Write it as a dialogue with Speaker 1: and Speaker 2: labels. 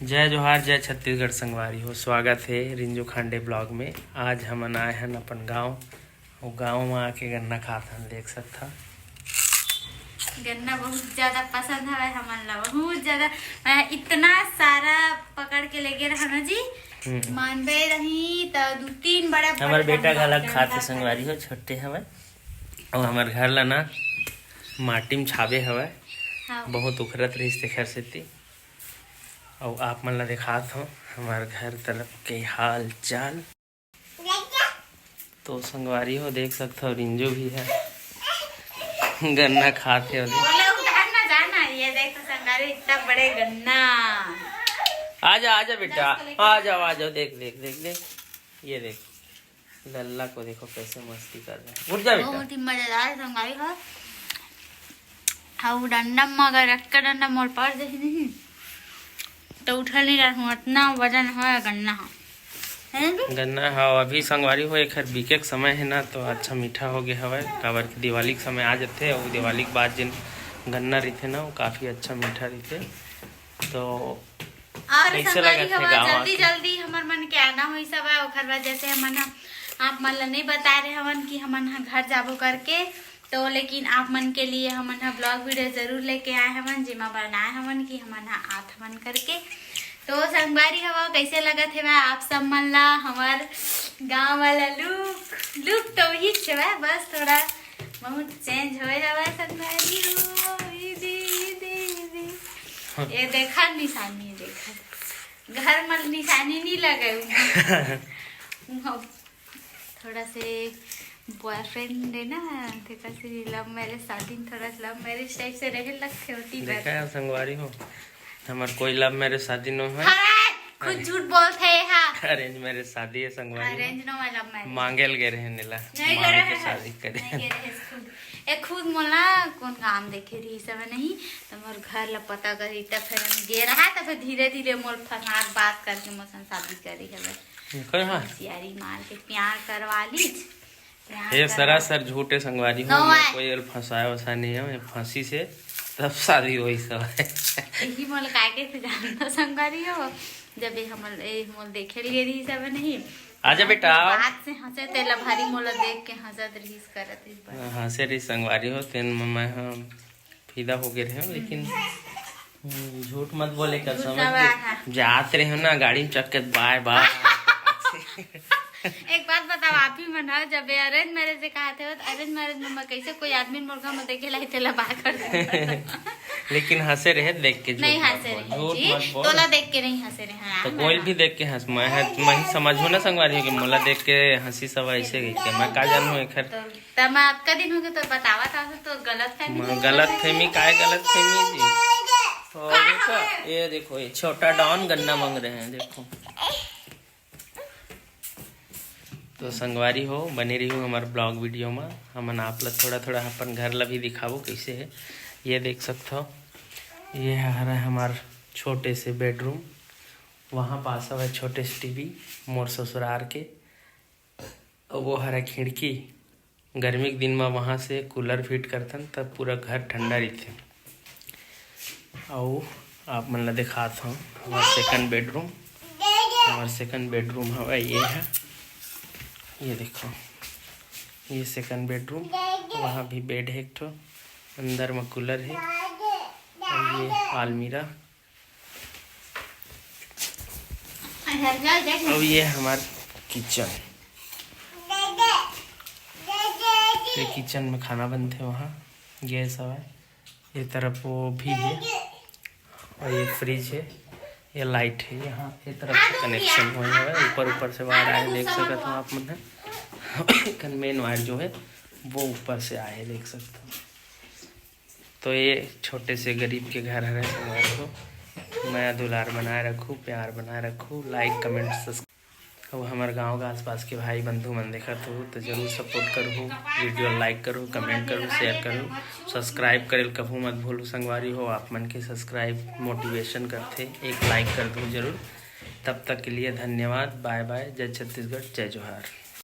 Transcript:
Speaker 1: जय जोहार, जय छत्तीसगढ़ संगवारी हो। स्वागत है रिंजू खांडे ब्लॉग में। आज हम आए हैं अपन गांव और गांव में आके गन्ना खाते हैं। देख सकता
Speaker 2: गन्ना बहुत ज्यादा पसंद है हमन ला, बहुत ज्यादा। इतना सारा पकड़ के लेके रहना जी मानबे रही तो 2-3 बड़ा
Speaker 1: हमारे बेटा का अलग खाते संगवारी हो। छोटे हवे और हमारे घर ला ना माटी में छाबे हवे। बहुत उखरत रही तेखर सेती। और आप मन ला दिखात हो हमारे घर तरफ के हाल चाल। तो संगवारी हो देख सकते हो रिंजू भी है गन्ना खाते हो।
Speaker 2: ये देखो संगारी इतना बड़े गन्ना।
Speaker 1: आजा आजा बेटा, आ जाओ। देख देख देख देख, ये देख लल्ला को देखो कैसे मस्ती कर रहे हैं। उठ जा बेटा।
Speaker 2: बहुत ही मजेदार संगारी है। हाँ डंडा में अगर रख कर डंडा मोड़ पर दे नहीं तो उठल नहीं रहा। इतना वजन है गन्ना
Speaker 1: गन्ना हाँ अभी संगवारी हो एक बीके के समय है ना, तो अच्छा मीठा हो गया हवा। काबर की दिवाली के समय आ जाते और दिवाली के बाद जिन गन्ना रहते ना वो काफी अच्छा मीठा रहते। तो
Speaker 2: और संगवारी हवा जल्दी जल्दी हमार मन के आना हुई सब है। ओखर बाद जैसे हमन आप मन ला नहीं बता रहे हमन कि हमन घर जाबो करके, तो लेकिन आप मन के लिए हमन ब्लॉग वीडियो जरूर लेके आए हमन, जिमा बनाए हमन कि हमन आत हमन करके। तो संगवारी हवा कैसे लगत है आप सब मन ला हमार गांव वाला लुक तो ही है, बस थोड़ा बहुत चेंज होए हवा संगवारी हो। ये देखा निशानी, देखा घर में निशानी नहीं लगे। थोड़ा से बॉयफ्रेंड है ना, देखा से लव मैरिज शादी थोड़ा लव मैरिज टाइप से रहे लगते होती।
Speaker 1: देखा है संगवारी हो हमार कोई लव मैरिज शादी न है।
Speaker 2: खुद झूठ बोलते हैं।
Speaker 1: अरेंज मैरिज शादी है संगवारी।
Speaker 2: अरेंज नो लव मैरिज
Speaker 1: मांगेल गए रहे नीला
Speaker 2: मांगे
Speaker 1: के शादी करे।
Speaker 2: खुद मोला कौन काम देखे रही सब नहीं तो मोर घर ला पता करी तब फिर हम गे रहा तो फिर धीरे धीरे मोर फसाक बात करके मोसन शादी करी है। होशियारी मार के प्यार करवा ली।
Speaker 1: ये सरासर झूठे संगवारी हो। कोई फंसाया वसा नहीं है, फांसी से तब शादी हुई सब है।
Speaker 2: यही मोल काके से जानता संगवारी हो जब मोल देखे लिए रही सब नहीं।
Speaker 1: आजा बेटा
Speaker 2: बात से हंसे तेला भारी मोला देख के हंसत रही करत इस
Speaker 1: हंसे रही संगवारी हो। तेन मैं फिदा हो गए रहे, लेकिन झूठ मत बोले कर समझ जाते रहे ना गाड़ी में चक्कर बाय बाय। एक
Speaker 2: बात बताओ आप ही मन जब अरेंज मैरिज से कहा थे अरेंज मैरिज में कैसे कोई आदमी मुर्गा में देखे लाई तेला बात कर
Speaker 1: लेकिन हंसे रहे देख के।
Speaker 2: नहीं हंसे रहे तोला देख के नहीं हंसे रहे।
Speaker 1: तो कोई भी देख के हंस मैं ही समझू ना संगवारी कि मोला देख के हंसी सब ऐसे के मैं का जानू एखर।
Speaker 2: तब मैं आपका दिन हो गया तो बतावा था तो गलत फहमी
Speaker 1: काय गलत फहमी जी। तो ये देखो ये छोटा डॉन गन्ना मांग रहे हैं देखो। तो संगवारी हो बने रही हो हमारे ब्लॉग वीडियो में। हमन आप ला थोड़ा थोड़ा अपन घर ला भी दिखावो कैसे है। ये देख सकते हो ये है हमार छोटे से बेडरूम। वहाँ पास है छोटे से टीवी मोर ससुरार के। और वो हरा खिड़की गर्मी के दिन में वहाँ से कूलर फिट करथन तब पूरा घर ठंडा रहते। और आप मन ला दिखात हूँ हमार सेकंड बेडरूम। हमार सेकंड बेडरूम है ये है, ये देखो ये सेकंड बेडरूम। वहाँ भी बेड है एक ठो, अंदर में कूलर है और ये अलमीरा। और ये हमार किचन। ये किचन में खाना बनते वहाँ गैस है। ये तरफ वो भी है और ये फ्रिज है, ये लाइट है। यहाँ ये तरफ से कनेक्शन हुआ है, ऊपर से वायर आए देख सकते हो आप मन। मेन वायर जो है वो ऊपर से आए देख सकते हो। तो ये छोटे से गरीब के घर है संगवारी को मैं दुलार बनाए रखूँ, प्यार बनाए रखूँ। Like comment subscribe. और हमारे गांव का आसपास के भाई बंधु मन देखा तो जरूर सपोर्ट करो, वीडियो लाइक करो, कमेंट करो, शेयर करो, सब्सक्राइब करे कभू मत भूलो संगवारी हो। आप मन के सब्सक्राइब मोटिवेशन करते, एक लाइक कर दो जरूर। तब तक के लिए धन्यवाद। Bye bye. जय छत्तीसगढ़, जय जोहार।